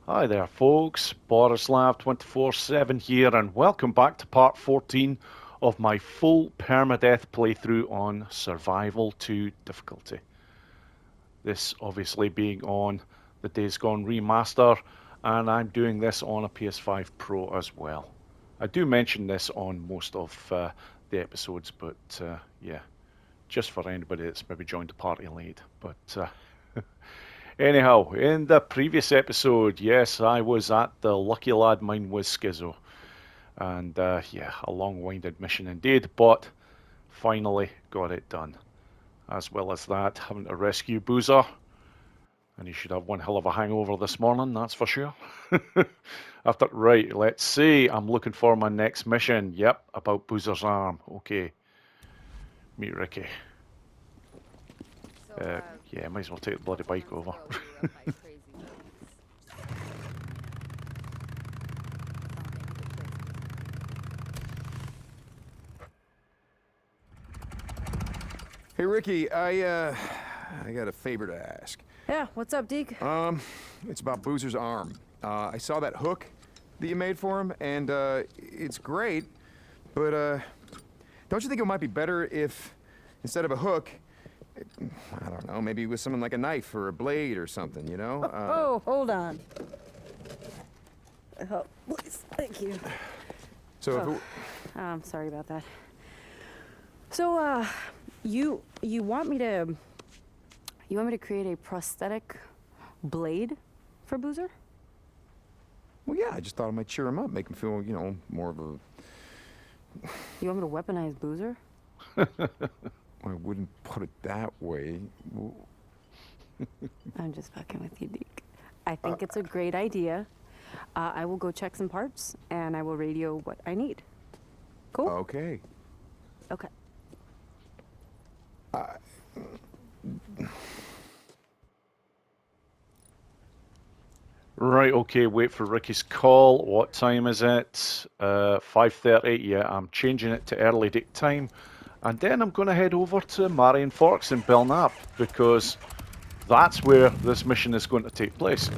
Hi there, folks. Borislav247 here, and welcome back to part 14 of my full permadeath playthrough on Survival 2 difficulty. This obviously being on the Days Gone Remaster, and I'm doing this on a PS5 Pro as well. I do mention this on most of the episodes, but yeah, just for anybody that's maybe joined the party late. But anyhow, in the previous episode, yes, I was at the Lucky Lad mine with Schizo. And yeah, a long-winded mission indeed, but finally got it done. As well as that, having to rescue Boozer. And he should have one hell of a hangover this morning, that's for sure. Right, let's see. I'm looking for my next mission. Yep, about Boozer's arm. Okay. Meet Ricky. Yeah, might as well take the bloody bike over. Hey Ricky, I got a favor to ask. Yeah, what's up, Deke? It's about Boozer's arm. I saw that hook that you made for him, and it's great, but don't you think it might be better if instead of a hook, I don't know, maybe with something like a knife or a blade or something, you know? Oh, hold on. Oh, please, thank you. So if it, I'm sorry about that. So, you want me to create a prosthetic blade for Boozer? well, yeah, I just thought it might cheer him up, make him feel, you know, more of a... You want me to weaponize Boozer? I wouldn't put it that way. I'm just fucking with you, Deke. I think it's a great idea. I will go check some parts, and I will radio what I need. Cool? Okay. Okay. Right, okay, wait for Ricky's call. What time is it? 5:30. Yeah, I'm changing it to early date time. And then I'm going to head over to Marion Forks in Belknap because that's where this mission is going to take place.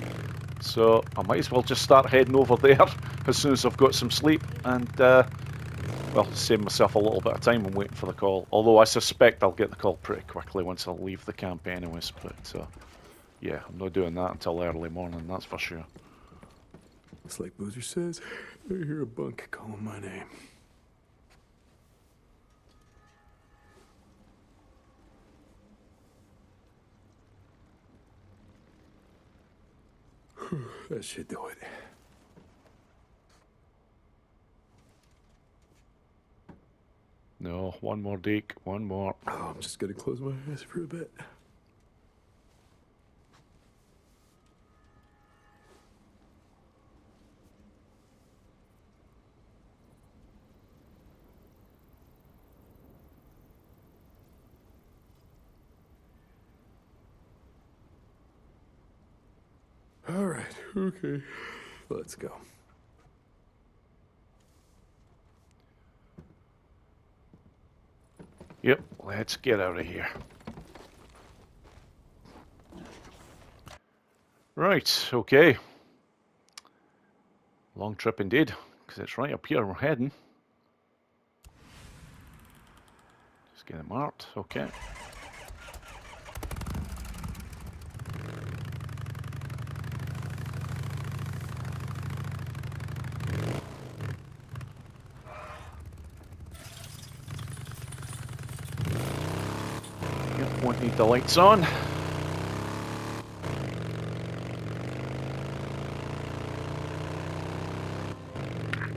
So I might as well just start heading over there as soon as I've got some sleep and, well, save myself a little bit of time and waiting for the call. Although I suspect I'll get the call pretty quickly once I leave the camp anyways, but... yeah, I'm not doing that until early morning, that's for sure. It's like Boozer says, I hear a bunk calling my name. That should do it. No, one more, Deke, one more. Oh, I'm just gonna close my eyes for a bit. All right, okay, let's go. Yep, let's get out of here. Right, okay. Long trip indeed, because it's right up here we're heading. Just get it marked, okay. Yep, won't need the lights on.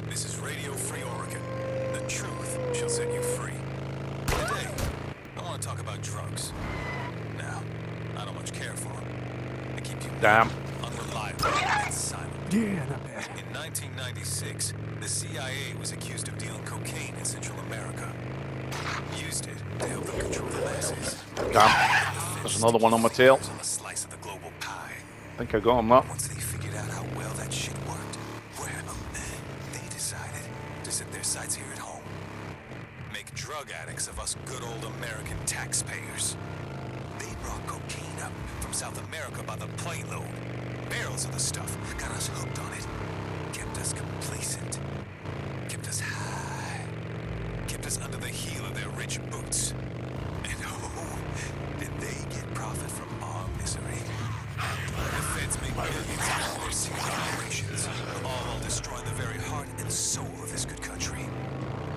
This is Radio Free Oregon. The truth shall set you free. Today, I want to talk about drugs. Now, I don't much care for them. They keep you Damn. unreliable and silent. Yeah, not bad. In 1996, the CIA was accused of dealing cocaine in Central America. Used it to help them control the masses. Damn, there's another one on my tail. On a slice of the global pie. I think I got him that. Once they figured out how well that shit worked, well, they decided to set their sights here at home. Make drug addicts of us good old American taxpayers. They brought cocaine up from South America by the plane load. barrels of the stuff, got us hooked on it, kept us complacent, kept us high, kept us under the heel of their rich boots. And oh, did they get profit from our misery? The feds make billions out of their secret operations, all while destroying the very heart and soul of this good country.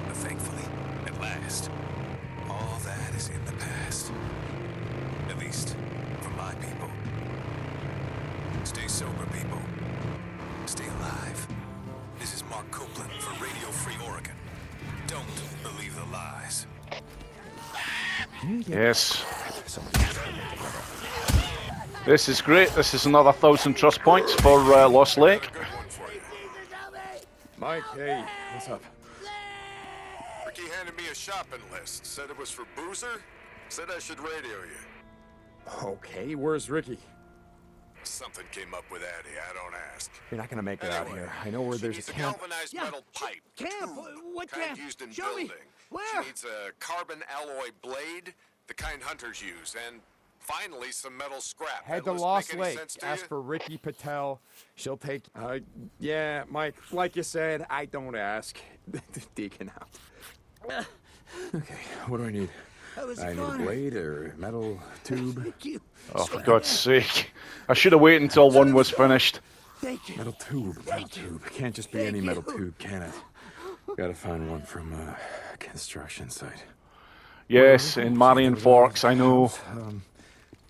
But thankfully, at last, all that is in the past. At least, for my people. Stay sober, people. Stay alive. This is Mark Copeland for Radio Free Oregon. Don't believe the lies. Yes. This is great. This is another 1,000 trust points for Lost Lake. Good one for you. Mike, hey, what's up? Ricky handed me a shopping list. Said it was for Boozer. Said I should radio you. Okay, where's Ricky? Something came up with Addie. I don't ask. You're not gonna make it out Anyway, here. I know where she there's needs a a camp. galvanized metal pipe. Camp? tube, What kind camp? used in Show me. building. Where? She needs a carbon alloy blade, the kind hunters use, and finally some metal scrap. Head That to list Lost make any Lake. sense to Ask you? for Ricky Patel. She'll take. Yeah, Mike. Like you said, I don't ask. Deacon out. Okay, what do I need? How is I it need a going? blade or metal tube. Thank you. Oh, for God's sake. I should have waited until one was finished. Thank you. Metal tube. Metal tube. Can't just be any metal tube, can it? Gotta find one from a construction site. Yes, in Marion Forks, I know.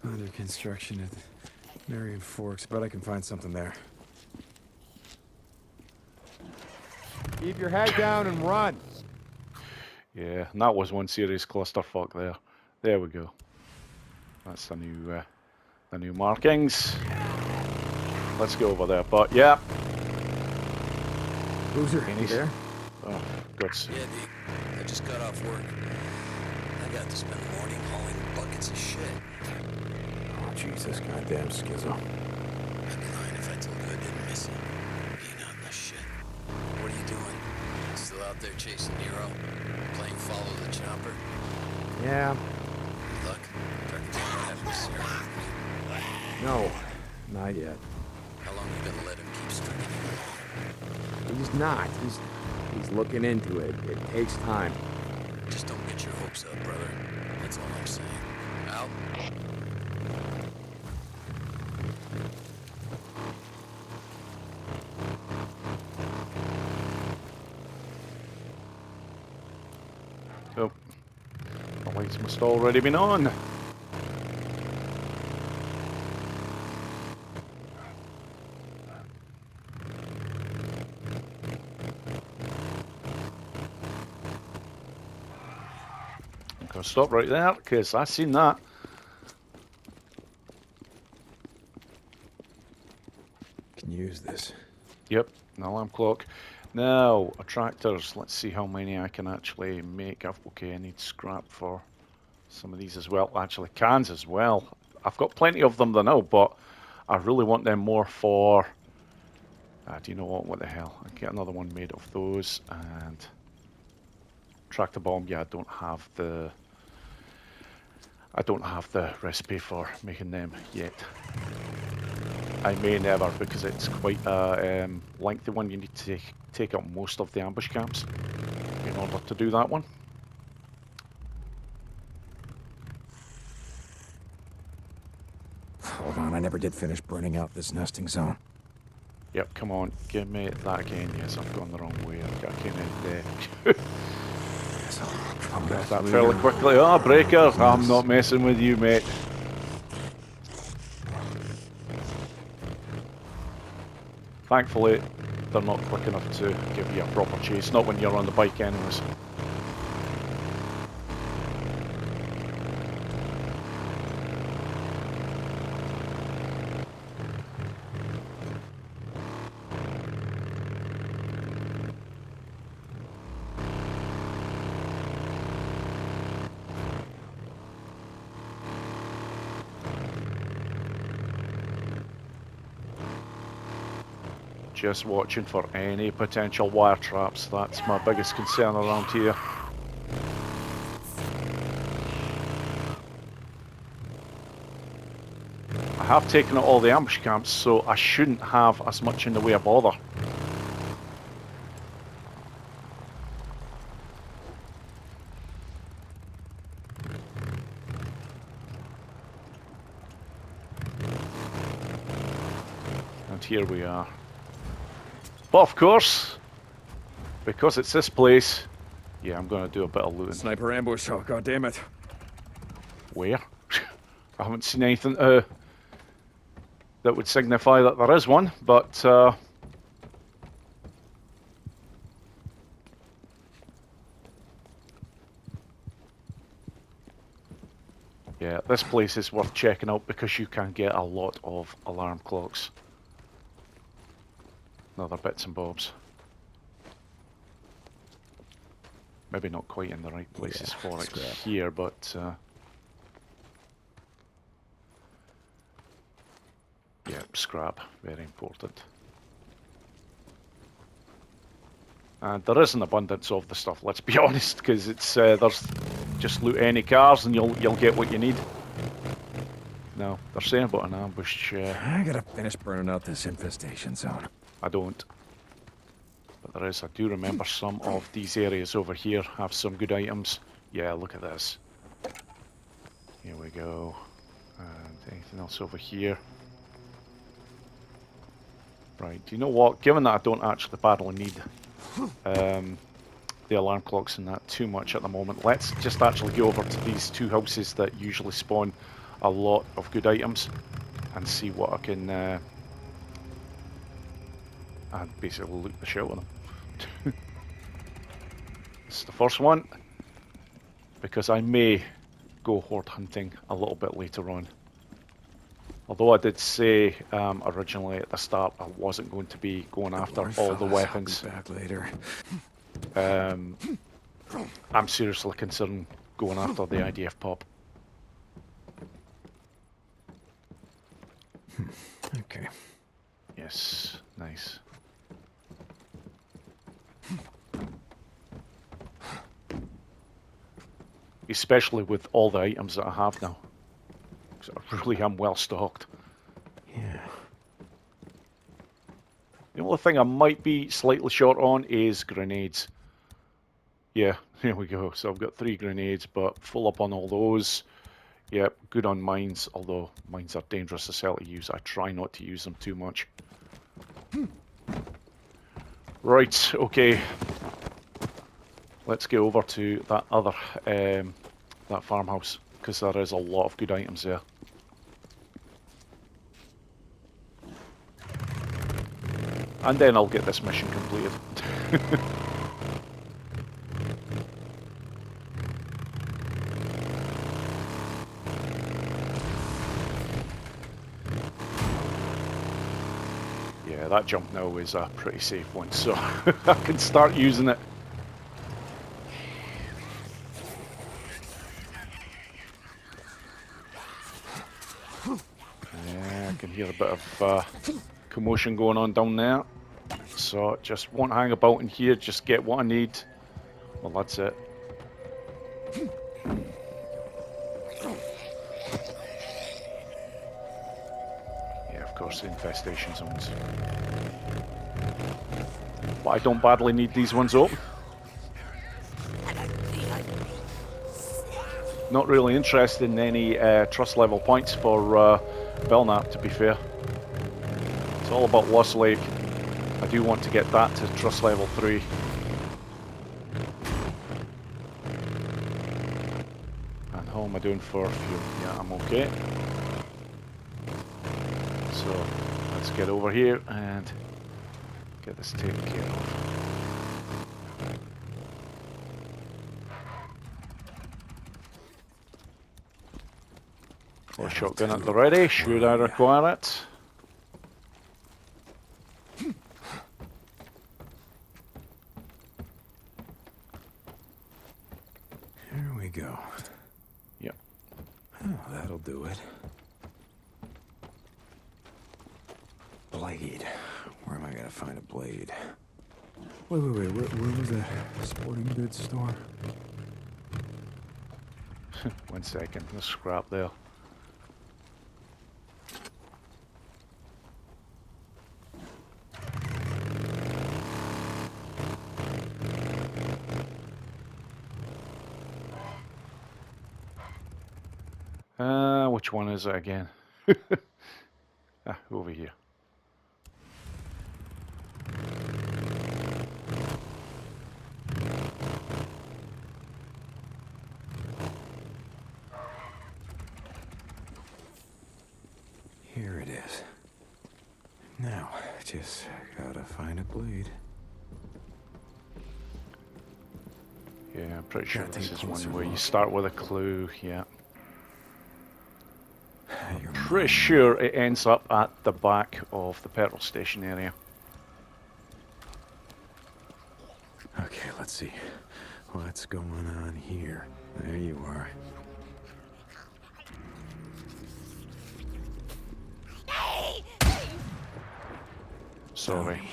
Under construction at Marion Forks, but I can find something there. Keep your head down and run. Yeah, and that was one serious clusterfuck there. There we go. That's the new markings. Let's go over there. But yeah. Boozer, you Minis. there? Oh, God's sake. Yeah, Deke. I just got off work. I got to spend the morning hauling buckets of shit. Oh, Jesus, goddamn schizo. I'd be lying if I told you I didn't miss it. Being out in the shit. What are you doing? Still out there chasing Nero? Playing follow the chopper? Yeah, Good luck. Try to take what happened to Sarah. no, not yet. How long you gonna let him keep stringing you? He's not. He's looking into it. It takes time. Just don't get your hopes up, brother. That's all I'm saying. Out. Oh, the lights must already been on. I'm gonna stop right there because I seen that. Can use this. Yep, an alarm clock. Now, attractors. Let's see how many I can actually make. Okay, I need scrap for some of these as well. Actually, cans as well. I've got plenty of them now, but I really want them more for... do you know what? What the hell? I get another one made of those. And tractor bomb. Yeah, I don't have the recipe for making them yet. I may never, because it's quite a lengthy one. You need to take up most of the ambush camps in order to do that one. Hold on, I never did finish burning out this nesting zone. Yep, come on, give me that again. Yes, I've gone the wrong way. I've got to get that fairly quickly. Oh, breaker! I'm not messing with you, mate. Thankfully, they're not quick enough to give you a proper chase. Not when you're on the bike, anyways. Just watching for any potential wire traps. That's my biggest concern around here. I have taken out all the ambush camps, so I shouldn't have as much in the way of bother. And here we are. But of course, because it's this place, yeah, I'm going to do a bit of looting. Sniper ambush. Oh, God damn it. Where? I haven't seen anything that would signify that there is one, but yeah, this place is worth checking out because you can get a lot of alarm clocks. Other bits and bobs. Maybe not quite in the right places for it here, but yeah, scrap, very important. And there is an abundance of the stuff, let's be honest, because it's there's just loot any cars and you'll get what you need. No, they're saying about an ambush. I gotta finish burning out this infestation zone. I don't. But there is, I do remember some of these areas over here have some good items. Yeah, look at this. Here we go. And anything else over here? Right, do you know what? Given that I don't actually badly need the alarm clocks and that too much at the moment, let's just actually go over to these two houses that usually spawn a lot of good items and see what I can and basically loot the shit out of them. This is the first one, because I may go horde hunting a little bit later on. Although I did say originally at the start I wasn't going to be going after all the weapons. I'll be back later. I'm seriously considering going after the IDF pop. Okay. Yes, nice. Especially with all the items that I have now. So I really am well stocked. Yeah. The only thing I might be slightly short on is grenades. Yeah, here we go. So I've got 3 grenades, but full up on all those. Yep, good on mines, although mines are dangerous as hell to use. I try not to use them too much. Right, okay. Let's get over to that other, that farmhouse, because there is a lot of good items there. And then I'll get this mission completed. Yeah, that jump now is a pretty safe one, so I can start using it. Yeah, I can hear a bit of commotion going on down there. So just won't hang about in here, just get what I need. Well, that's it. Yeah, of course, the infestation zones. But I don't badly need these ones up. Not really interested in any trust level points for Belknap, to be fair. It's all about Lost Lake. I do want to get that to trust level 3. And how am I doing for fuel? Yeah, I'm okay. So let's get over here and get this taken care of. Or shotgun at the ready, should I require it? Here we go. Yep. Oh, that'll do it. Blade. Where am I gonna find a blade? Wait. Where was that sporting goods store? 1 second, let's scrap there. Which one is it again? Over here. Here it is. Now, just gotta find a blade. Yeah, I'm pretty sure Gotta this take is a one closer where you look. start with a clue. Yeah. You're Pretty mine. sure it ends up at the back of the petrol station area. Okay, let's see. What's going on here? There you are. Sorry. Howdy.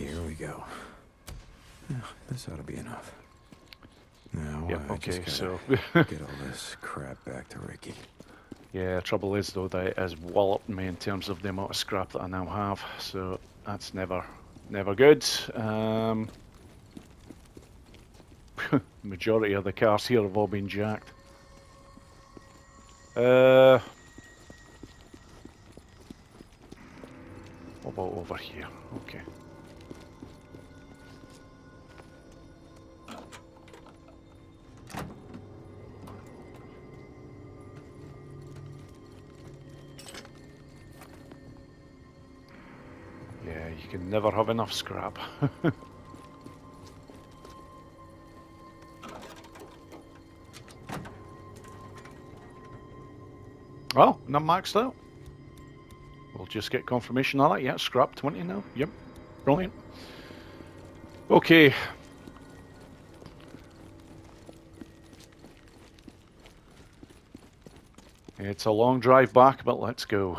Here we go. Yeah, this ought to be enough. Now, Yep, I just okay, gotta so... get all this crap back to Ricky. Yeah, trouble is though that it has walloped me in terms of the amount of scrap that I now have, so that's never good. Majority of the cars here have all been jacked. What about over here? Okay. Yeah, you can never have enough scrap. Well, not maxed out. We'll just get confirmation on that. Yeah, scrap 20 now. Yep, brilliant. Okay. It's a long drive back, but let's go.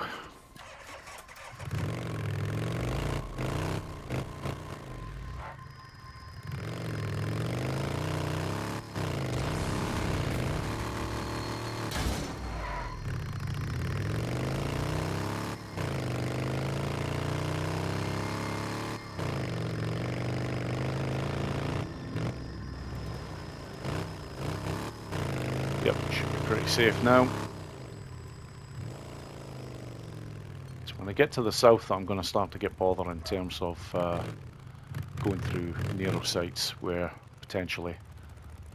Yep, should be pretty safe now. It's when I get to the south that I'm going to start to get bothered in terms of going through narrow sites where potentially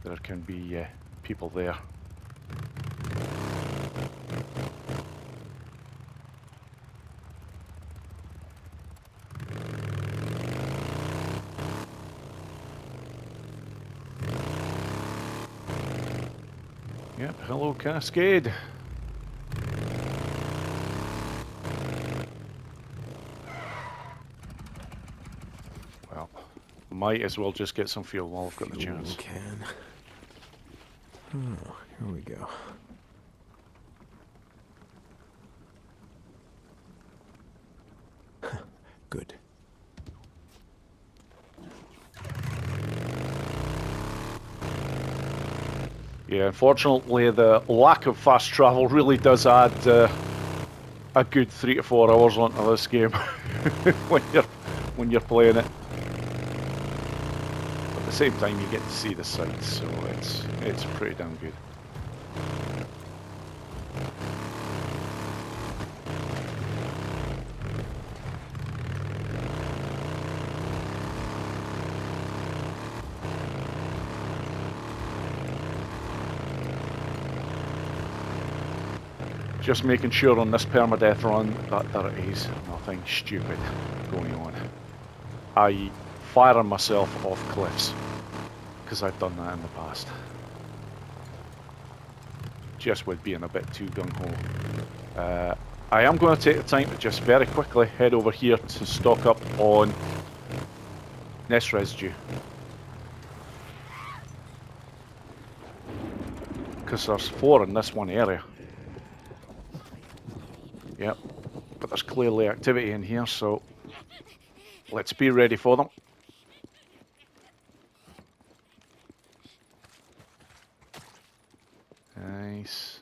there can be people there. Yep, hello Cascade. Well, might as well just get some fuel while I've got the Fuel chance. can. Oh, here we go. Good. Yeah, unfortunately the lack of fast travel really does add a good 3 to 4 hours onto this game when you're playing it. But at the same time you get to see the sights, so it's pretty damn good. Just making sure on this permadeath run that there is nothing stupid going on. I.e. firing myself off cliffs, because I've done that in the past. Just with being a bit too gung-ho. I am going to take the time to just very quickly head over here to stock up on nest residue. Because there's 4 in this one area. Yep, but there's clearly activity in here, so let's be ready for them. Nice.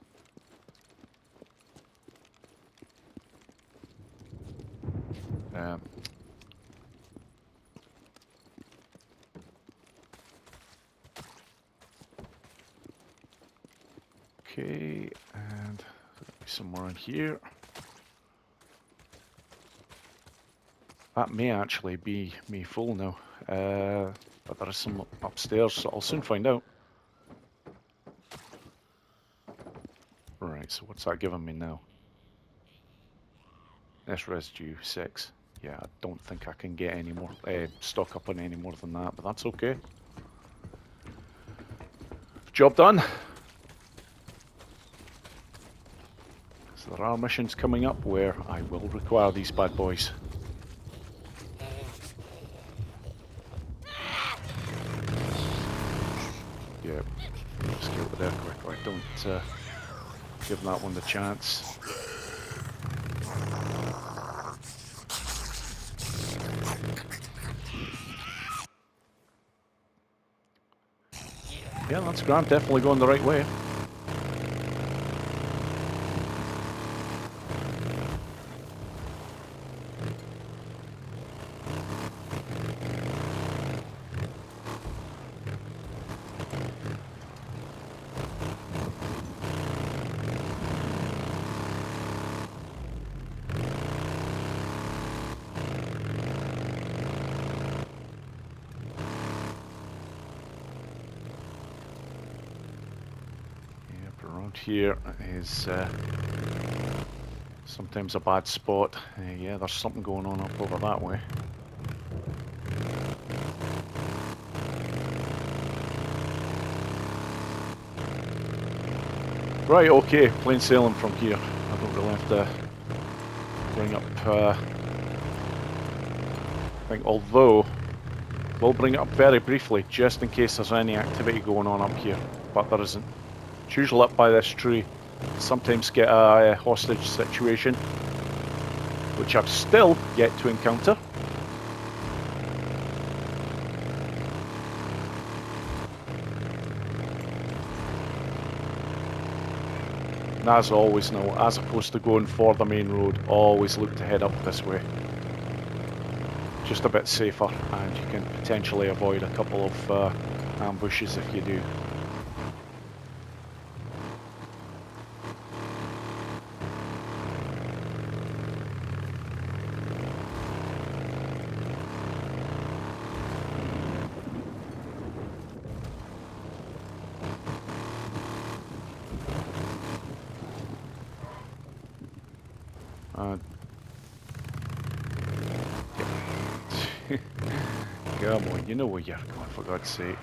Okay, somewhere in here. That may actually be me full now. But there is some upstairs, so I'll soon find out. Right, so what's that giving me now? S residue 6. Yeah, I don't think I can get any more, stock up on any more than that, but that's okay. Job done. So there are missions coming up where I will require these bad boys. Yeah, let's get over there quickly. Don't give that one the chance. Yeah, that's grand. Definitely going the right way. Here is sometimes a bad spot. Yeah, there's something going on up over that way. Right, okay, plain sailing from here. I don't really have to bring up thing, although we'll bring it up very briefly just in case there's any activity going on up here, but there isn't. It's usually up by this tree. Sometimes get a hostage situation, which I've still yet to encounter. And as always now, as opposed to going for the main road, always look to head up this way. Just a bit safer, and you can potentially avoid a couple of ambushes if you do. Come on, you know where you're going, for God's sake.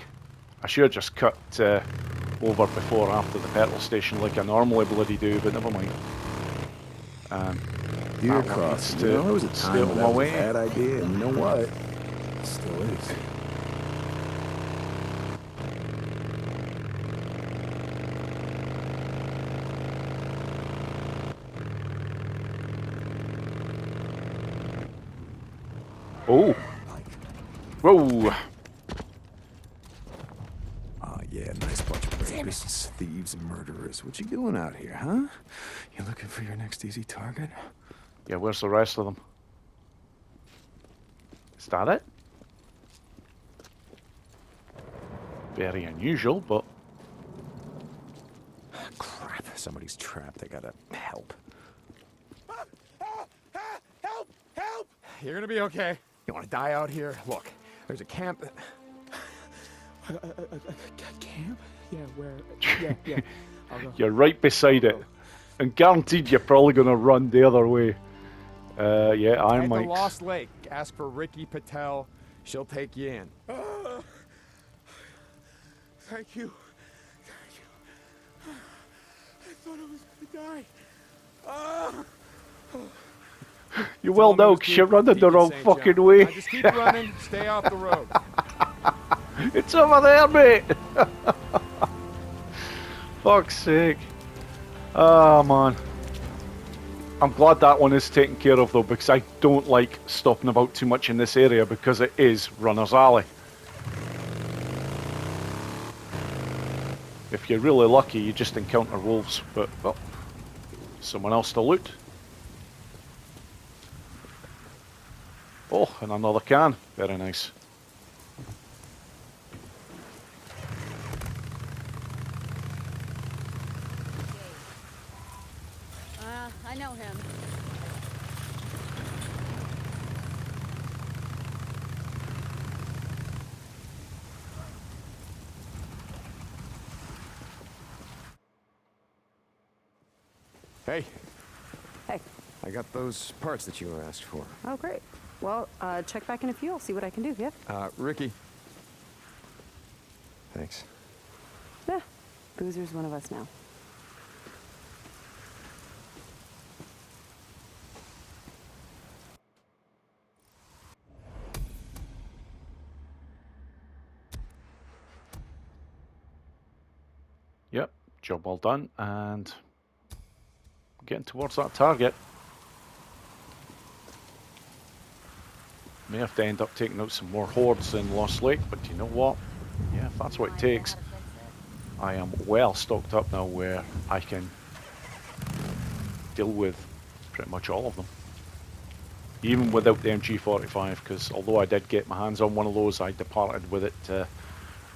I should have just cut over before after the petrol station like I normally bloody do, but never mind. Dear cross, you know, there was a time when that was a bad idea, and you know what? It still is. Oh! Whoa! Oh yeah, nice bunch of rapists, thieves, and murderers. What you doing out here, huh? You looking for your next easy target? Yeah, where's the rest of them? Is that it? Very unusual, but... Crap, somebody's trapped. I gotta help. Help! Help! You're gonna be okay. You wanna die out here? Look, there's a camp. A camp? Yeah, where? Yeah. I'll go. You're right beside it. And guaranteed you're probably going to run the other way. Yeah, Iron At the Mike's. Lost Lake, ask for Ricky Patel. She'll take you in. Thank you. I thought I was gonna die. You will know, because you're running the wrong fucking way. Now just keep running. Stay off the road. It's over there, mate! Fuck's sake. Oh, man. I'm glad that one is taken care of, though, because I don't like stopping about too much in this area, because it is Runner's Alley. If you're really lucky, you just encounter wolves, but, well, someone else to loot. Oh, and another can. Very nice. know him. Hey, Hey. I got those parts that you asked for. Oh, great. Well, check back in a few. I'll see what I can do. Yeah. Ricky. Thanks. Yeah. Boozer's one of us now. Yep, job well done, and getting towards that target. May have to end up taking out some more hordes in Lost Lake, but you know what? Yeah, if that's what it takes, I am well stocked up now where I can deal with pretty much all of them. Even without the MG45, because although I did get my hands on one of those, I departed with it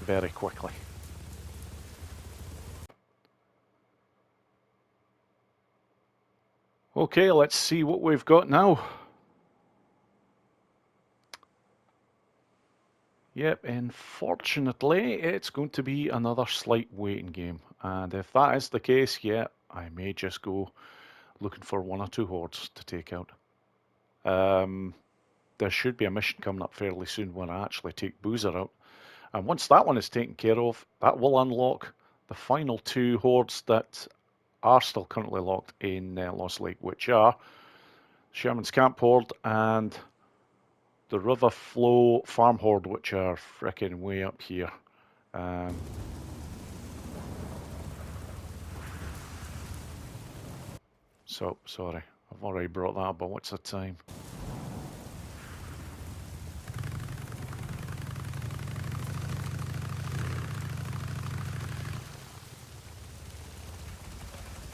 very quickly. Okay, let's see what we've got now. Yep, unfortunately, it's going to be another slight waiting game. And if that is the case, yeah, I may just go looking for one or two hordes to take out. There should be a mission coming up fairly soon where I actually take Boozer out. And once that one is taken care of, that will unlock the final two hordes that are still currently locked in Lost Lake, which are Sherman's Camp Horde and the River Flow Farm Horde, which are frickin' way up here. So, sorry, I've already brought that up, but what's the time?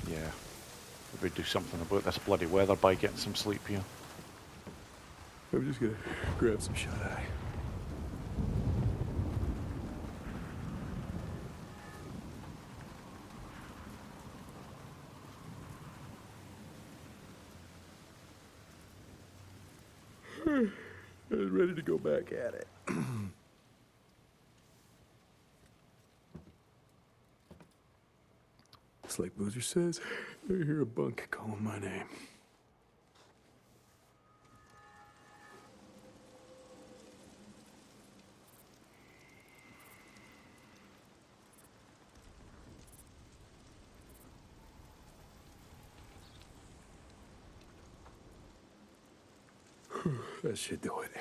Yeah, we do something about this bloody weather by getting some sleep here. I'm just gonna grab some shut-eye. I was ready to go back at it. It's like Boozer says, I hear a bunk calling my name. That should do it.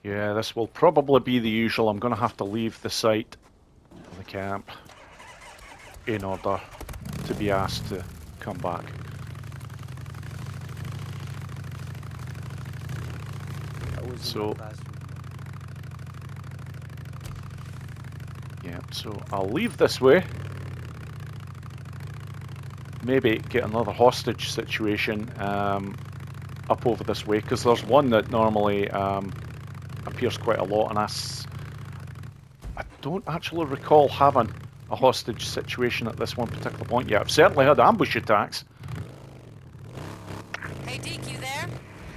Yeah, this will probably be the usual. I'm going to have to leave the site, the camp, in order to be asked to come back. So, yeah, so I'll leave this way. Maybe get another hostage situation up over this way, because there's one that normally appears quite a lot, and I don't actually recall having a hostage situation at this one particular point yet. I've certainly had ambush attacks. Hey Deke, you there?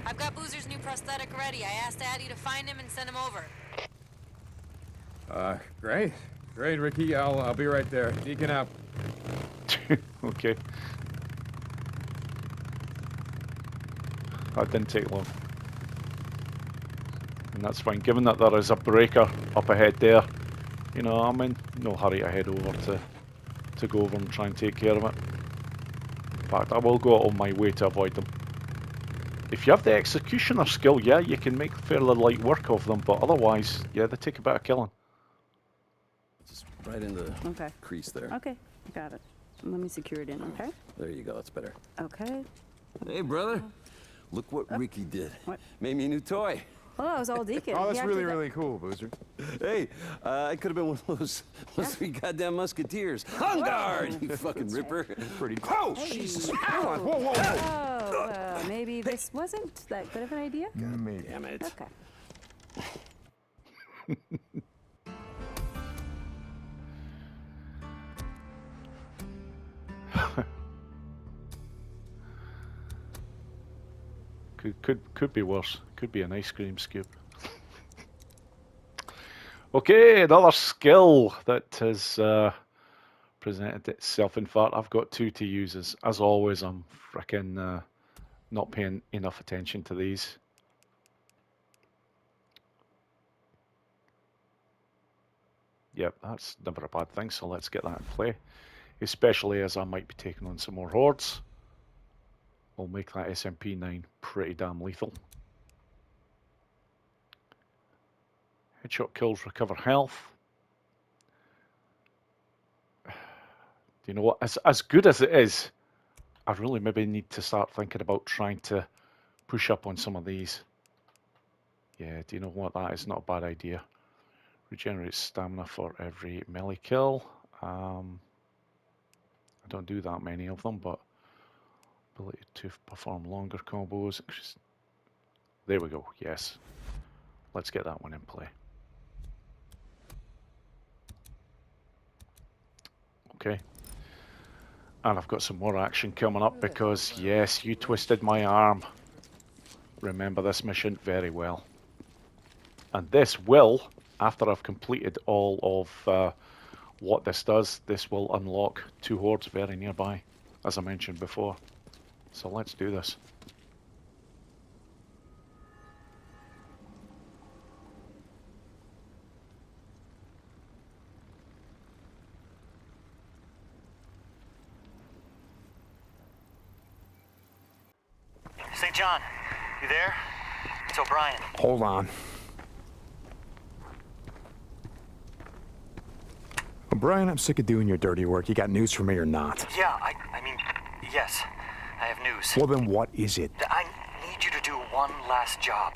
I've got Boozer's new prosthetic ready. I asked Addy to find him and send him over. Great. Great, Ricky. I'll be right there. Deacon out. Okay. That didn't take long. And that's fine, given that there is a breaker up ahead there. You know, I'm in no hurry to head over to go over and try and take care of it. In fact, I will go out on my way to avoid them. If you have the executioner skill, yeah, you can make fairly light work of them, but otherwise, yeah, they take a bit of killing. Just right in the crease there. Okay, got it. Let me secure it in, okay? There you go, that's better. Okay. Hey, brother. Look what Ricky did. What? Made me a new toy. Well, that was all Deacon. Oh, that's He really, actually- really cool, Boozer. Hey, I could have been one of those three goddamn musketeers. On guard, you fucking ripper. Pretty. Oh, Jesus! Come on! Whoa, whoa, whoa! Oh, maybe this wasn't that good of an idea? Maybe. Damn it. Okay. Could be worse. Could be an ice cream scoop. Okay, another skill that has presented itself. In fact, I've got 2 to use. As always, I'm frickin' not paying enough attention to these. Yep, that's never a bad thing, so let's get that in play. Especially as I might be taking on some more hordes. We'll make that SMP-9 pretty damn lethal. Headshot kills recover health. Do you know what? As good as it is, I really maybe need to start thinking about trying to push up on some of these. Yeah, do you know what? That is not a bad idea. Regenerates stamina for every melee kill. I don't do that many of them, but ability to perform longer combos. There we go, yes. Let's get that one in play. Okay. And I've got some more action coming up because, yes, you twisted my arm. Remember this mission very well. And this will, after I've completed all of what this does, this will unlock 2 hordes very nearby, as I mentioned before. So let's do this. St. John, you there? It's O'Brien. Hold on. O'Brien, I'm sick of doing your dirty work. You got news for me or not? Yeah, I mean, yes, I have news. Well, then what is it? I need you to do one last job.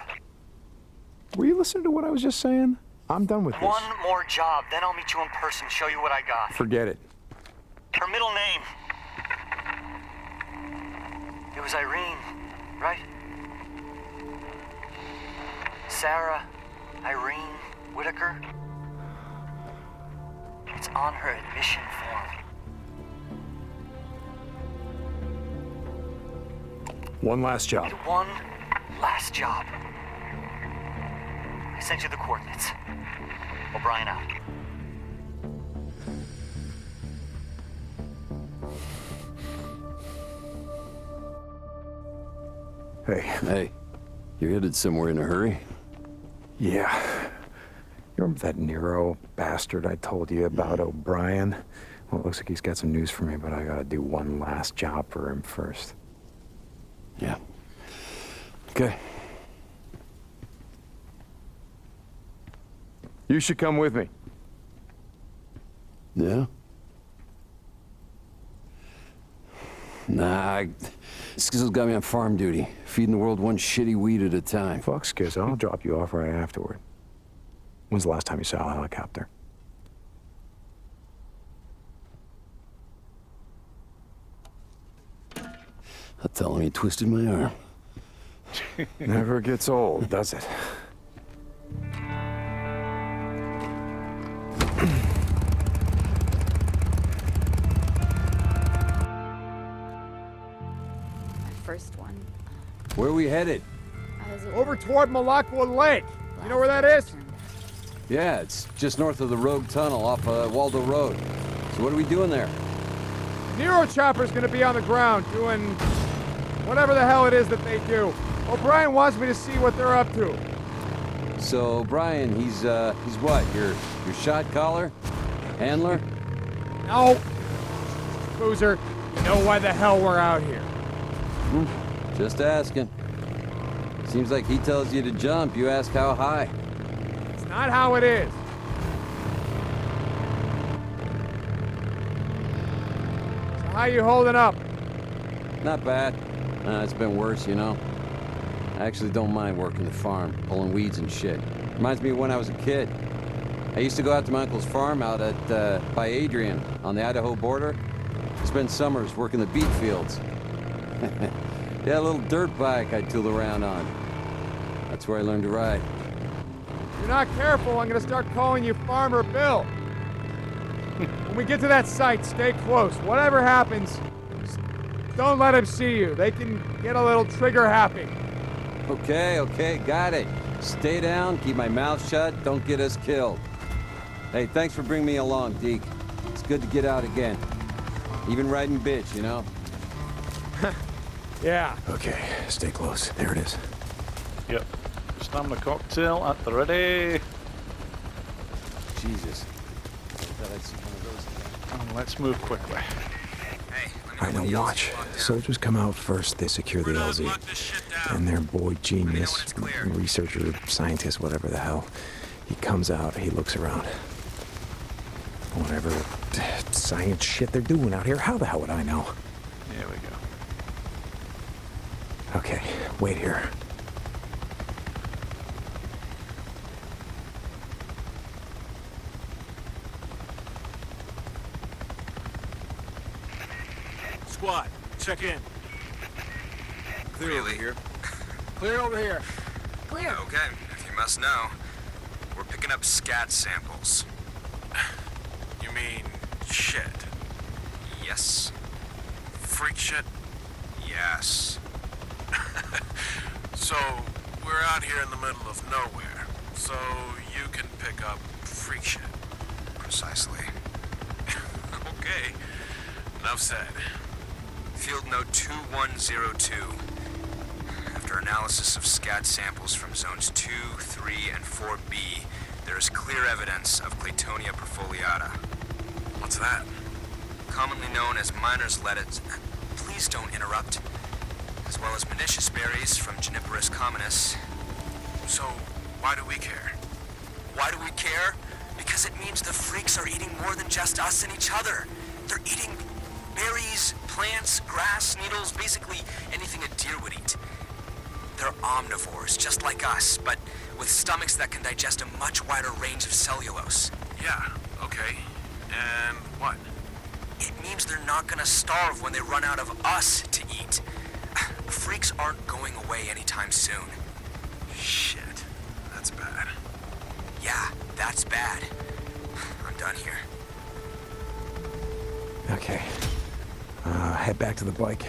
Were you listening to what I was just saying? I'm done with this. One more job, then I'll meet you in person, show you what I got. Forget it. Her middle name. It was Irene, right? Sarah Irene Whitaker. It's on her admission form. One last job. Need one last job. I sent you the coordinates. O'Brien out. Hey. Hey, you're headed somewhere in a hurry? Yeah. You remember that Nero bastard I told you about, O'Brien? Well, it looks like he's got some news for me, but I gotta do one last job for him first. Yeah. Okay. You should come with me. Yeah? Nah, Skizzo's got me on farm duty, feeding the world one shitty weed at a time. Fuck Skizzo, I'll drop you off right afterward. When's the last time you saw a helicopter? I'll tell him he twisted my arm. Never gets old, does it? First one. Where are we headed? Over toward Malacqua Lake. You know where that is? Yeah, it's just north of the Rogue Tunnel off Waldo Road. So what are we doing there? Nero Chopper's gonna be on the ground doing whatever the hell it is that they do. O'Brien wants me to see what they're up to. So, Brian, he's what? Your shot caller? Handler? No. Boozer, you know why the hell we're out here. Just asking. Seems like he tells you to jump, you ask how high. It's not how it is. So how you holding up? Not bad. It's been worse, you know. I actually don't mind working the farm, pulling weeds and shit. Reminds me of when I was a kid. I used to go out to my uncle's farm out at by Adrian on the Idaho border. Spend summers working the beet fields. Yeah, a little dirt bike I'd tool around on. That's where I learned to ride. If you're not careful, I'm gonna start calling you Farmer Bill. When we get to that site, stay close. Whatever happens, just don't let him see you. They can get a little trigger happy. Okay, got it. Stay down, keep my mouth shut, don't get us killed. Hey, thanks for bringing me along, Deke. It's good to get out again. Even riding bitch, you know? Yeah. Okay, stay close. There it is. Yep. Stamina cocktail at the ready. Jesus. I thought I'd see one of those again. And let's move quickly. All right, now watch. Soldiers come out first, they secure the LZ. And their boy genius, researcher, scientist, whatever the hell, he comes out, he looks around. Whatever science shit they're doing out here, how the hell would I know? There we go. Okay, wait here. Squad, check in. Clear over here. Clear over here. Clear. Okay, if you must know, we're picking up scat samples. You mean shit? Yes. Freak shit? Yes. So, we're out here in the middle of nowhere, so you can pick up freak shit. Precisely. Okay, enough said. Field note 2102. After analysis of scat samples from zones 2, 3, and 4B, there is clear evidence of Claytonia perfoliata. What's that? Commonly known as miner's lettuce. Please don't interrupt. As well as pernicious berries from Juniperus communis. So, why do we care? Why do we care? Because it means the freaks are eating more than just us and each other. They're eating berries, plants, grass, needles, basically anything a deer would eat. They're omnivores, just like us, but with stomachs that can digest a much wider range of cellulose. Yeah, okay. And what? It means they're not gonna starve when they run out of us to eat. Freaks aren't going away anytime soon. Shit, that's bad. Yeah, that's bad. I'm done here. Okay. Head back to the bike.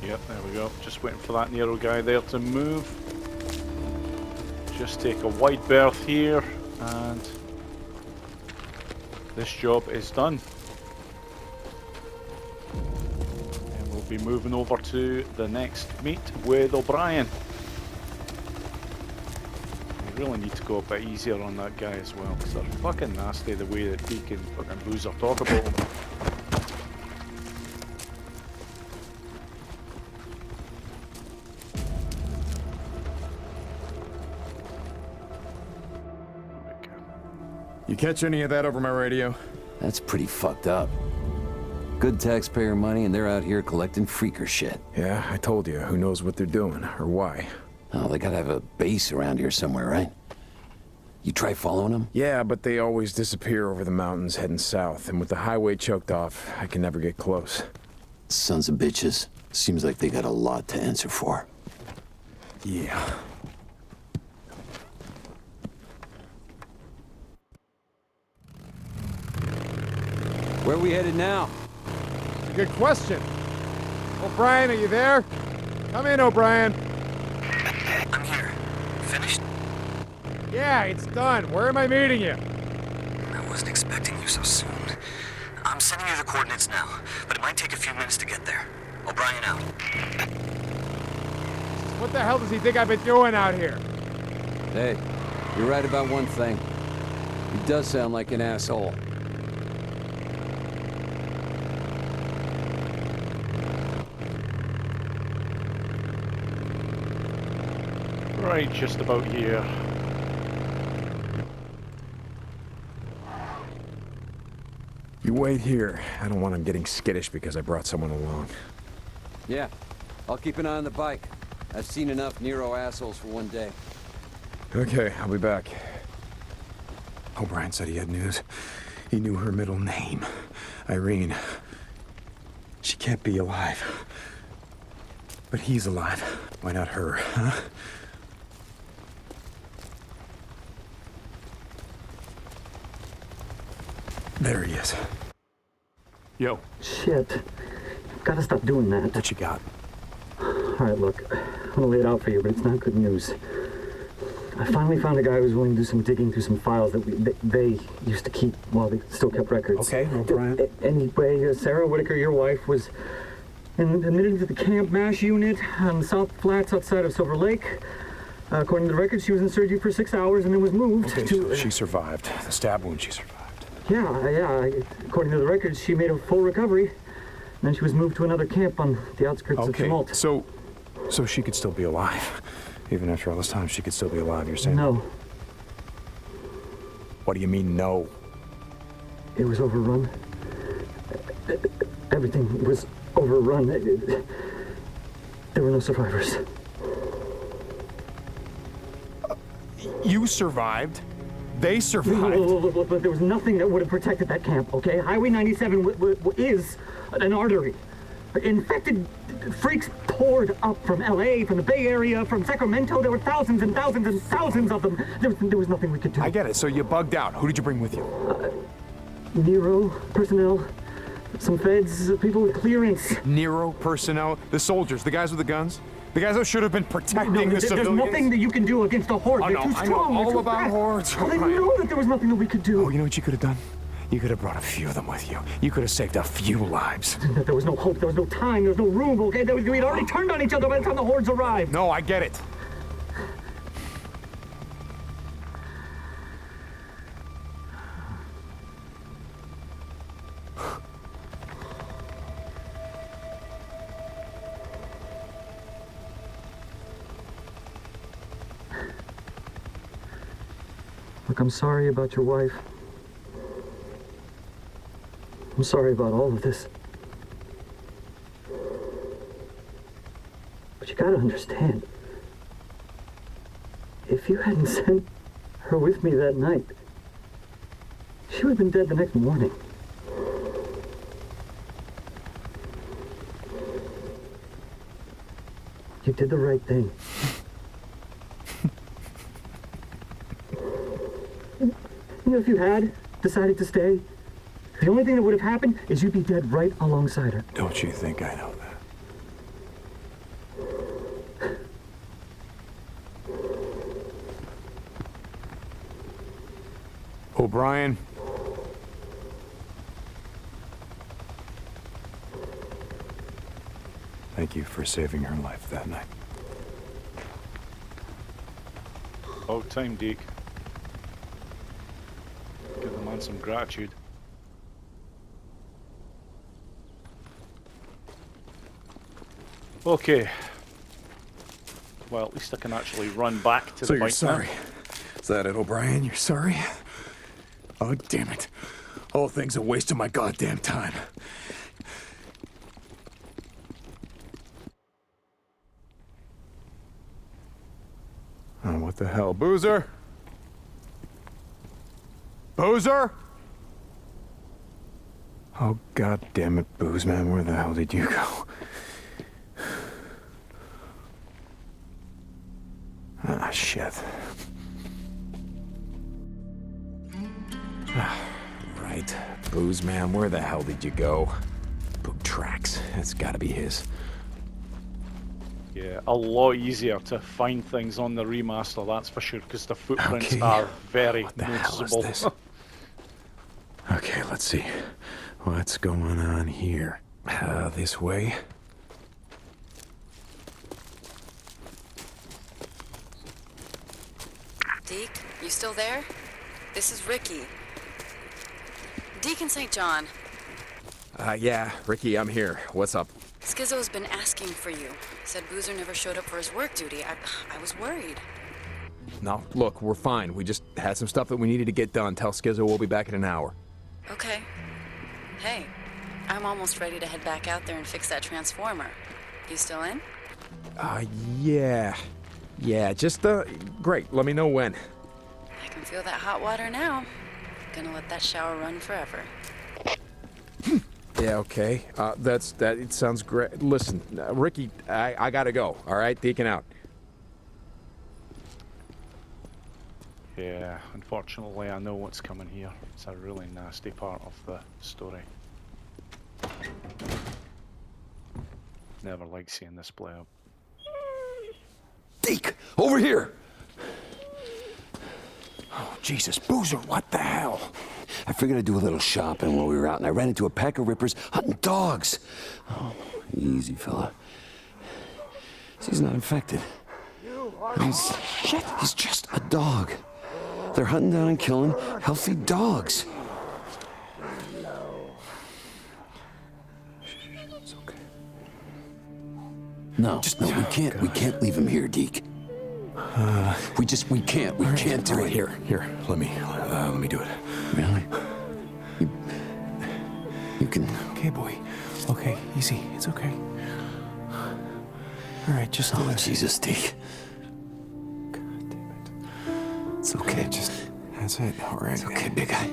Yep, there we go. Just waiting for that Nero guy there to move. Just take a wide berth here, and this job is done. And we'll be moving over to the next meet with O'Brien. We really need to go a bit easier on that guy as well, because they're fucking nasty the way that Deke and fucking Boozer talk about him. You catch any of that over my radio? That's pretty fucked up. Good taxpayer money and they're out here collecting freaker shit. Yeah, I told you. Who knows what they're doing, or why. Oh, they gotta have a base around here somewhere, right? You try following them? Yeah, but they always disappear over the mountains heading south, and with the highway choked off, I can never get close. Sons of bitches. Seems like they got a lot to answer for. Yeah. Where are we headed now? It's a good question. O'Brien, are you there? Come in, O'Brien. I'm here. Finished? Yeah, it's done. Where am I meeting you? I wasn't expecting you so soon. I'm sending you the coordinates now, but it might take a few minutes to get there. O'Brien out. What the hell does he think I've been doing out here? Hey, you're right about one thing. He does sound like an asshole. Right, just about here. You wait here. I don't want him getting skittish because I brought someone along. Yeah, I'll keep an eye on the bike. I've seen enough Nero assholes for one day. Okay, I'll be back. O'Brien said he had news. He knew her middle name. Irene. She can't be alive. But he's alive. Why not her, huh? There he is. Yo. Shit. Gotta stop doing that. What you got? All right, look, I'm gonna lay it out for you, but it's not good news. I finally found a guy who was willing to do some digging through some files that they used to keep while they still kept records. Okay, O'Brien. Anyway, Sarah Whitaker, your wife, was admitted to the Camp MASH unit on the South Flats outside of Silver Lake. According to the records, she was in surgery for 6 hours and then was moved Okay, to... so she survived. The stab wound, she survived. Yeah. According to the records, she made a full recovery. And then she was moved to another camp on the outskirts of Tumult. So she could still be alive. Even after all this time, she could still be alive, you're saying? No. What do you mean, no? It was overrun. Everything was overrun. There were no survivors. You survived. They survived. Look, there was nothing that would have protected that camp, okay? Highway 97 is an artery. Infected freaks poured up from LA, from the Bay Area, from Sacramento. There were thousands and thousands and thousands of them. There was nothing we could do. I get it. So you bugged out. Who did you bring with you? Nero personnel, some feds, people with clearance. Nero personnel, the soldiers, the guys with the guns, the guys that should have been protecting the civilians. There's nothing that you can do against a horde. They're too strong. I know all about hordes. Well, they know that there was nothing that we could do. Oh, you know what you could have done? You could have brought a few of them with you. You could have saved a few lives. There was no hope. There was no time. There was no room, okay? We'd already turned on each other by the time the hordes arrived. No, I get it. Look, I'm sorry about your wife. I'm sorry about all of this. But you gotta understand, if you hadn't sent her with me that night, she would have been dead the next morning. You did the right thing. You know, if you had decided to stay, the only thing that would have happened is you'd be dead right alongside her. Don't you think I know that? O'Brien. Thank you for saving her life that night. About time, Deke. Give the man some gratitude. Okay. Well, at least I can actually run back to the bike. So you're sorry? Is that it, O'Brien? You're sorry? Oh, damn it. Whole thing's a waste of my goddamn time. Oh, what the hell? Boozer? Boozer? Oh, god damn it, Booze Man, where the hell did you go? Ah, shit. Right. Booze Man, where the hell did you go? Boot tracks. That's gotta be his. Yeah, a lot easier to find things on the remaster, that's for sure, because the footprints are very noticeable. Hell is this? Okay, let's see. What's going on here? This way. Deke, you still there? This is Ricky. Deacon St. John. Yeah, Ricky, I'm here. What's up? Skizzo's been asking for you. Said Boozer never showed up for his work duty. I was worried. No, look, we're fine. We just had some stuff that we needed to get done. Tell Skizzo we'll be back in an hour. Okay. Hey, I'm almost ready to head back out there and fix that transformer. You still in? Yeah. Yeah, just, great. Let me know when. I can feel that hot water now. Gonna let that shower run forever. Yeah, okay. It sounds great. Listen, Ricky, I gotta go, all right? Deacon out. Yeah, unfortunately I know what's coming here. It's a really nasty part of the story. Never like seeing this play out. Deke, over here! Oh, Jesus, Boozer, what the hell? I figured I'd do a little shopping while we were out, and I ran into a pack of rippers hunting dogs. Oh, easy, fella. He's not infected. He's just a dog. They're hunting down and killing healthy dogs. It's okay. No, we can't leave him here, Deke. We can't do it. Here, let me do it. Really? You can... Okay, boy. Okay, easy. It's okay. All right, just... Oh, Jesus, Deke. God damn it. It's okay, That's it. All right. It's okay, big guy.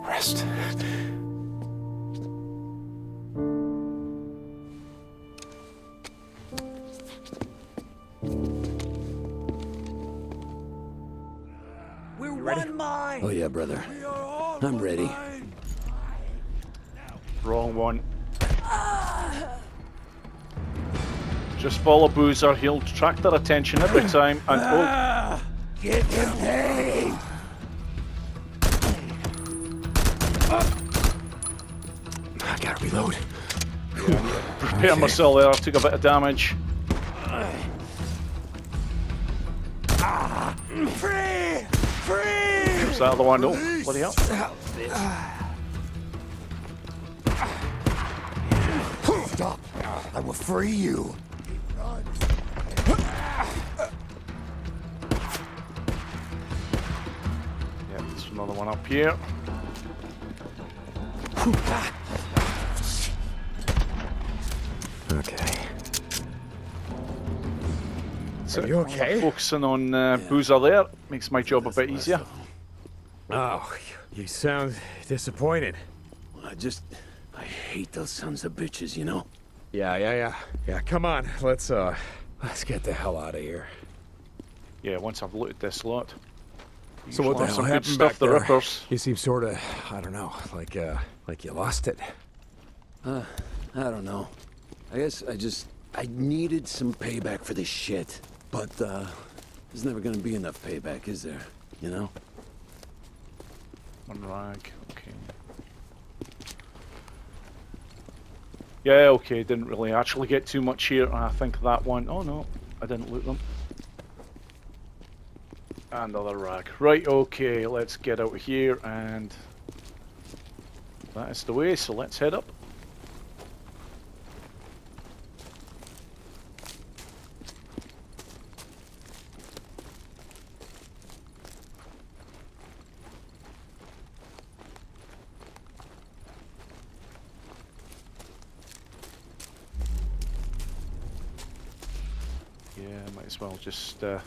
Rest. We're one mind! Oh, yeah, brother. I'm ready. Wrong one. Just follow Boozer. He'll attract their attention every time. And oh, Get him, hey! I gotta reload. prepare myself there. I took a bit of damage. Free! Free! Comes out of the window. Bloody hell. Stop! I will free you. Yeah, there's another one up here. Okay. So Are you okay? focusing on Boozer there makes my job a bit easier. Oh, you sound disappointed. I hate those sons of bitches, you know? Yeah, come on, let's get the hell out of here. Yeah, once I've looted this lot. So what the hell Some good happened stuff, back the there? Rippers. You seem sort of, I don't know, like you lost it. I don't know. I guess I needed some payback for this shit. But, there's never gonna be enough payback, is there? You know? One rag, okay. Yeah, okay, didn't really actually get too much here. I think that one, oh no, I didn't loot them. Another rag. Right, okay, let's get out of here, and that is the way, so let's head up. Yeah, might as well just have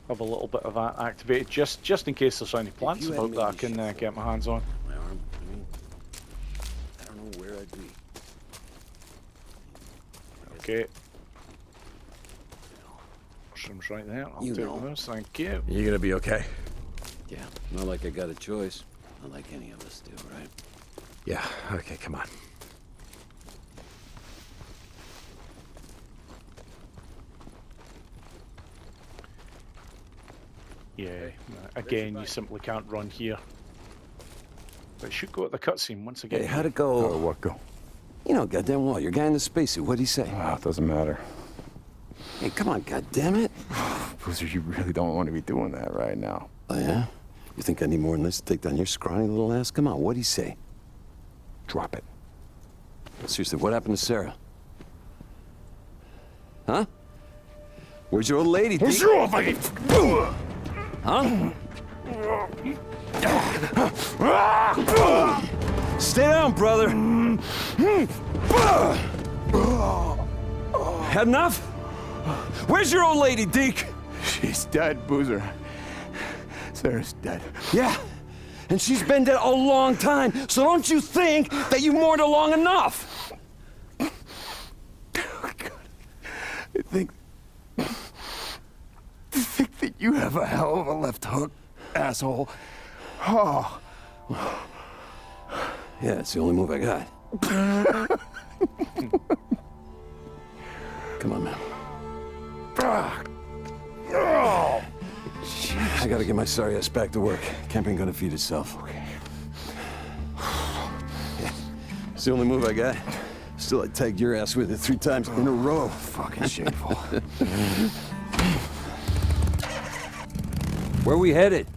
a little bit of that activated, just in case there's any plants about that I can get my hands on. My arm, I don't know where I'd be. Okay. Mushrooms right there. I'll You take know. those, thank you. You gonna be okay? Yeah, not like I got a choice. Not like any of us do, right? Yeah, okay, come on. Yeah, again, you simply can't run here. But it should go at the cutscene once again. Hey, how'd it go? Oh, what go? You know, goddamn well, your guy in the spacesuit, what'd he say? Ah, it doesn't matter. Hey, come on, goddammit. Boozer, you really don't want to be doing that right now. Oh, yeah? You think I need more than this to take down your scrawny little ass? Come on, what'd he say? Drop it. Seriously, what happened to Sarah? Huh? Where's your old lady, Deke? Where's your old lady? Huh? Stay down, brother. Had enough? Where's your old lady, Deke? She's dead, Boozer. Sarah's dead. Yeah, and she's been dead a long time, so don't you think that you mourned her long enough? Oh, God. I think that you have a hell of a left hook, asshole. Oh. Yeah, it's the only move I got. Come on, man. Oh! I gotta get my sorry ass back to work. Camp ain't gonna feed itself. Okay. Yeah. It's the only move I got. Still, I tagged your ass with it 3 times in a row. Fucking shameful. Where we headed?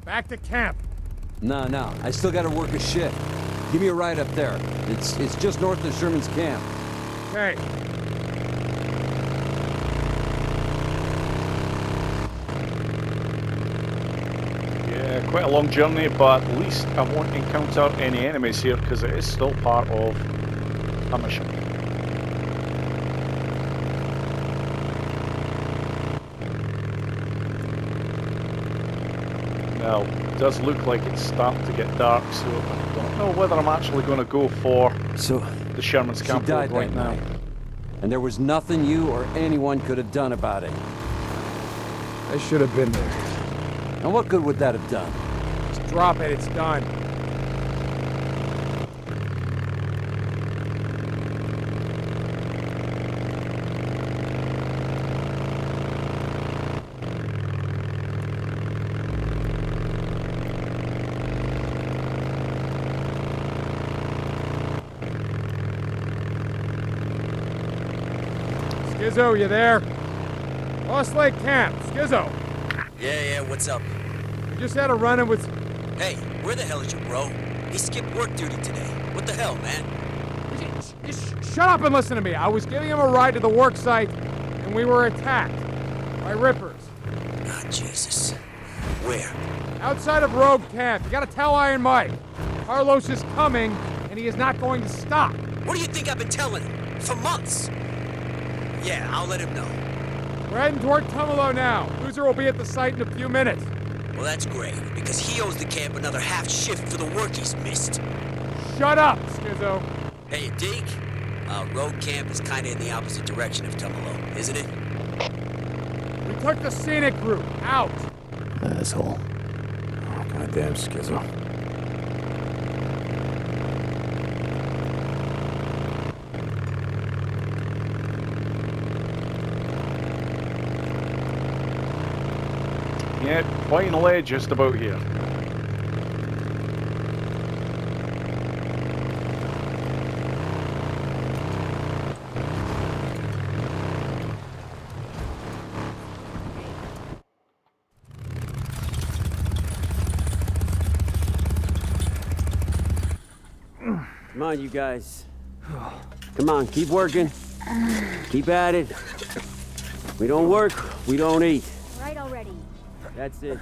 Back to camp. No. I still gotta work a shift. Give me a ride up there. It's just north of Sherman's camp. Okay. Yeah, quite a long journey, but at least I won't encounter any enemies here because it is still part of a mission. Now, it does look like it's starting to get dark, so I don't know whether I'm actually going to go for the Sherman's camp died right that now. night, and there was nothing you or anyone could have done about it. I should have been there. And what good would that have done? Just drop it, it's done. Skizzo, you there? Lost Lake Camp, Skizzo. Yeah, what's up? We just had a run-in with... Hey, where the hell is your bro? He skipped work duty today. What the hell, man? Shut up and listen to me. I was giving him a ride to the work site, and we were attacked by rippers. Ah, Jesus. Where? Outside of Rogue Camp. You gotta tell Iron Mike. Carlos is coming, and he is not going to stop. What do you think I've been telling him? For months. Yeah, I'll let him know. We're heading toward Tumalo now. Boozer will be at the site in a few minutes. Well, that's great, because he owes the camp another half shift for the work he's missed. Shut up, Skizzo. Hey, Deke. Road camp is kinda in the opposite direction of Tumalo, isn't it? We took the scenic route. Out. Asshole. Oh, goddamn Skizzo. Yeah, finally, just about here. Come on, you guys. Come on, keep working. Keep at it. We don't work, we don't eat. Right already. That's it.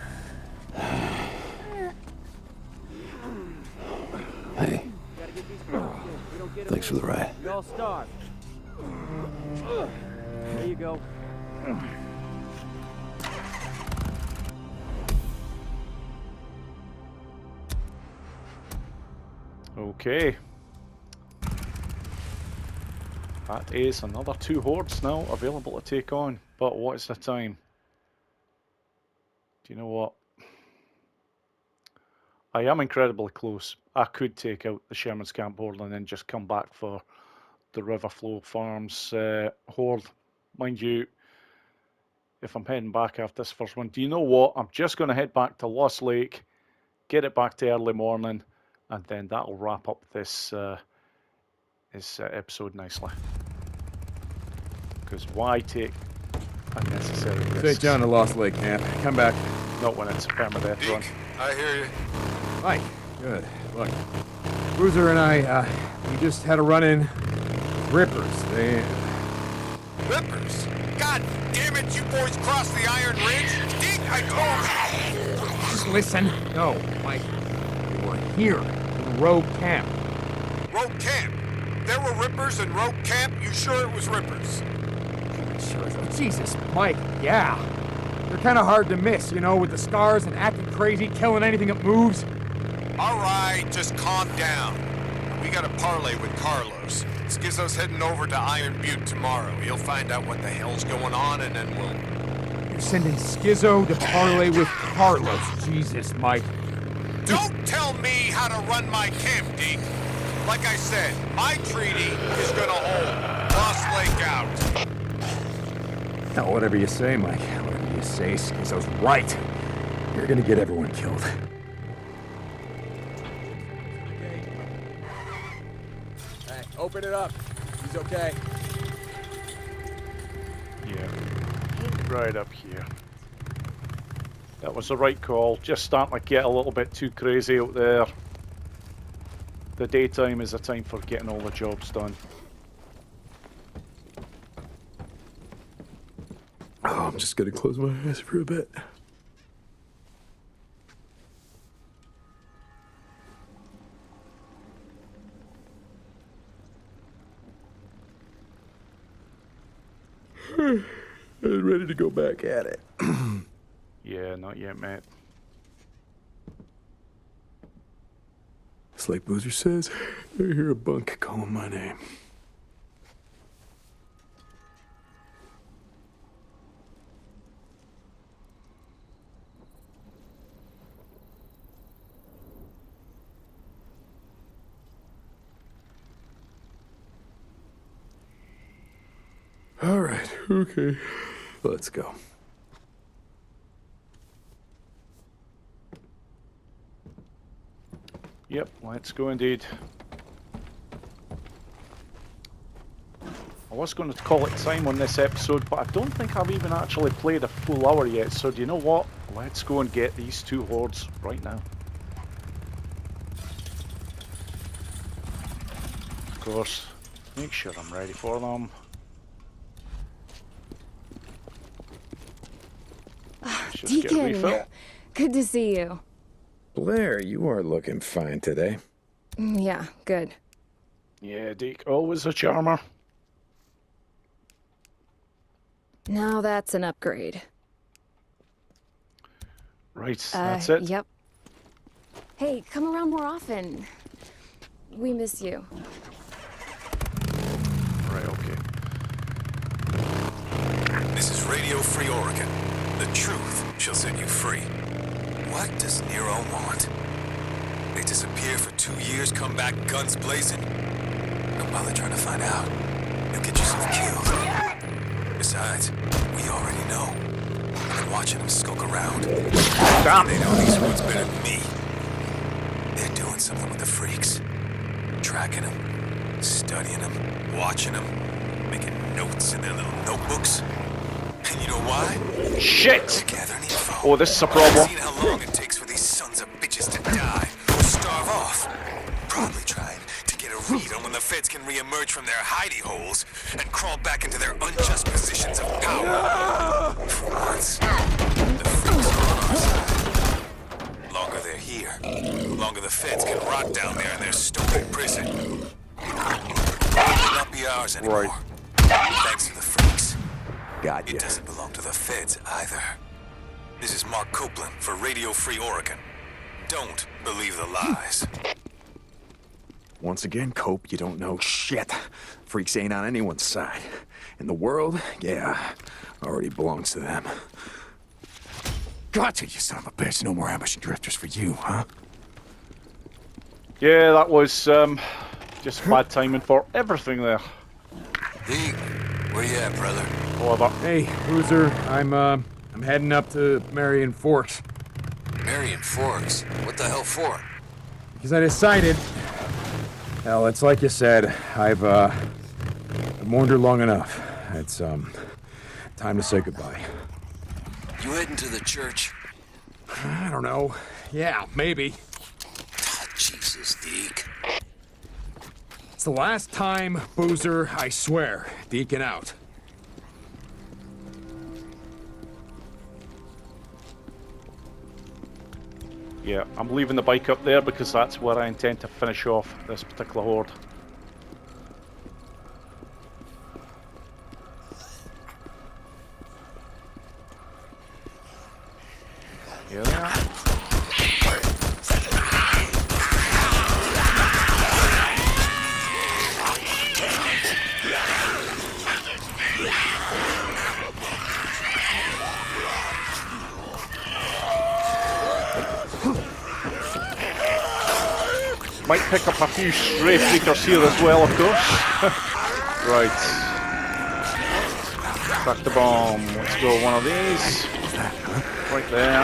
Hey. Thanks for the ride. We all starve. There you go. Okay. That is another 2 hordes now available to take on. But what is the time? Do you know what? I am incredibly close. I could take out the Sherman's Camp horde and then just come back for the Riverflow Farms horde. Mind you, if I'm heading back after this first one, do you know what? I'm just going to head back to Lost Lake, get it back to early morning, and then that'll wrap up this episode nicely. Because why take unnecessary risks? Take down to Lost Lake Camp. Come back. Not when it's a permadeath run. I hear you. Mike, good. Look, Boozer and I, we just had a run-in with rippers. Rippers? God damn it, you boys crossed the Iron Ridge? Deke, I told you! Just listen. No, Mike, we were here in Rogue Camp. Rogue Camp? There were rippers in Rogue Camp? You sure it was rippers? Sure. Jesus, Mike, yeah. They're kind of hard to miss, you know, with the scars and acting crazy, killing anything that moves. All right, just calm down. We got a parlay with Carlos. Skizzo's heading over to Iron Butte tomorrow. He'll find out what the hell's going on, and then we'll... You're sending Skizzo to parlay with Carlos. Jesus, Mike. Don't tell me how to run my camp, Deke. Like I said, my treaty is gonna hold. Lost Lake out. Hell, whatever you say, Mike. Whatever you say, Schizo's right. You're gonna get everyone killed. Hey, open it up. He's okay. Yeah. Right up here. That was the right call. Just starting to get a little bit too crazy out there. The daytime is a time for getting all the jobs done. Oh, I'm just gonna close my eyes for a bit. I'm ready to go back at it. Yeah, not yet, mate. It's like Boozer says, I hear a bunk calling my name. All right, okay, let's go. Yep, let's go indeed. I was going to call it time on this episode, but I don't think I've even actually played a full hour yet, so do you know what? Let's go and get these two hordes right now. Of course, make sure I'm ready for them. Deacon, good to see you. Blair, you are looking fine today. Yeah, good. Yeah, Deke, always a charmer. Now that's an upgrade. Right, that's it. Yep. Hey, come around more often. We miss you. Right, okay. This is Radio Free Oregon. The truth shall set you free. What does Nero want? They disappear for 2 years, come back guns blazing? Don't bother trying to find out. You'll get yourself killed. Besides, we already know. I've been watching them skulk around. Damn. They know these woods better than me. They're doing something with the freaks. Tracking them, studying them, watching them, making notes in their little notebooks. And you know why? Shit! They're gathering info. Oh, this is a problem. Seen how long it takes for these sons of bitches to die or starve off. Probably trying to get a read on when the feds can re-emerge from their hidey holes and crawl back into their unjust positions of power. For once, the freaks are on our side. Longer they're here, longer the feds can rot down there in their stupid prison. It will not be ours anymore. Right. Thanks to the freaks. Got It doesn't belong to the feds either. This is Mark Copeland for Radio Free Oregon. Don't believe the lies. Once again, Cope, you don't know shit. Freaks ain't on anyone's side. In the world, yeah, already belongs to them. Gotcha, you son of a bitch. No more ambush and drifters for you, huh? Yeah, that was just bad timing for everything there. Deke, where you at, brother? Hey, Boozer, I'm heading up to Marion Forks. Marion Forks? What the hell for? Because I decided, hell, it's like you said, I've mourned her long enough. It's, time to say goodbye. You heading to the church? I don't know. Yeah, maybe. Oh, Jesus, Deke. It's the last time, Boozer, I swear. Deacon out. Yeah, I'm leaving the bike up there because that's where I intend to finish off this particular horde. Here they are. Might pick up a few stray freakers here as well, of course. Right. Crack the bomb. Let's go one of these. Right there.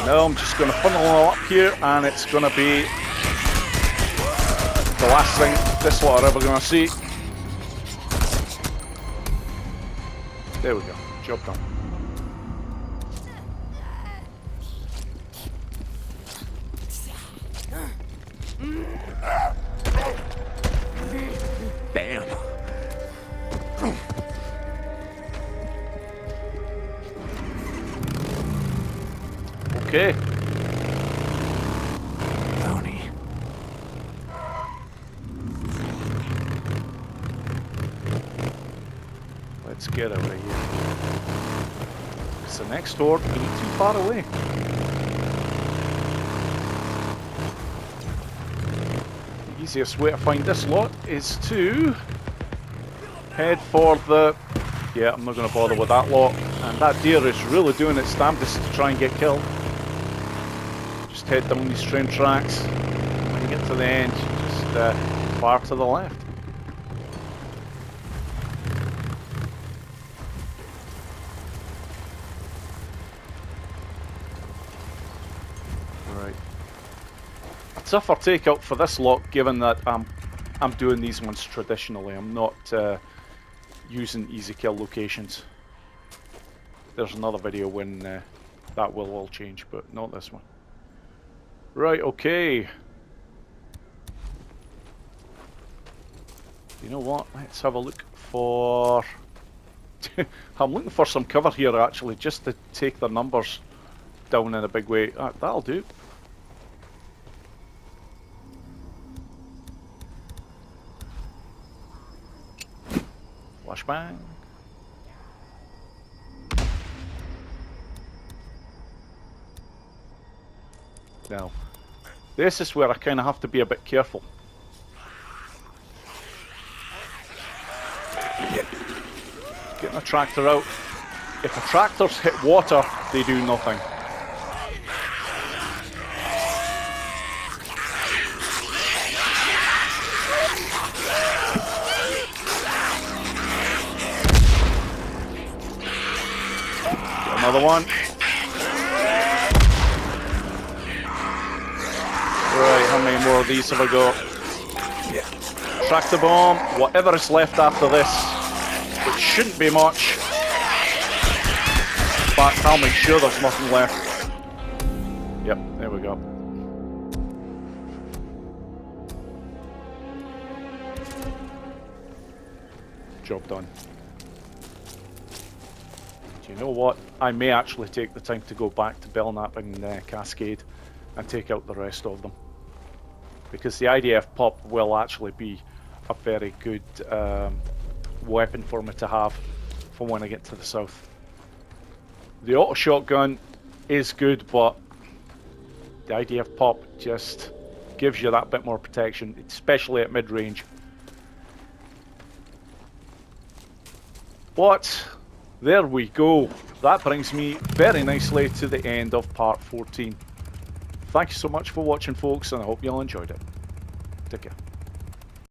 Now I'm just going to funnel all up here, and it's going to be the last thing this lot are ever going to see. There we go. Job done. Damn. Okay. Tony. Let's get out of here. It's the next door. We ain't too far away. The easiest way to find this lot is to head for the... Yeah, I'm not going to bother with that lot. And that deer is really doing its damnedest to try and get killed. Just head down these train tracks. When you get to the end, just far to the left. Right. A tougher takeout for this lot, given that I'm doing these ones traditionally. I'm not using easy kill locations. There's another video when that will all change, but not this one. Right, okay. You know what? Let's have a look for... I'm looking for some cover here, actually, just to take the numbers down in a big way. That'll do. Flashbang. Now, this is where I kind of have to be a bit careful. Getting a tractor out. If the tractors hit water, they do nothing. Get another one. Right, how many more of these have I got? Tractor bomb, whatever is left after this, which shouldn't be much. In fact, I'll make sure there's nothing left. Yep, there we go. Job done. Do you know what? I may actually take the time to go back to Belknap and Cascade and take out the rest of them. Because the IDF pop will actually be a very good weapon for me to have for when I get to the south. The auto shotgun is good, but the IDF pop just gives you that bit more protection, especially at mid-range. But there we go. That brings me very nicely to the end of part 14. Thank you so much for watching, folks, and I hope you all enjoyed it. Take care.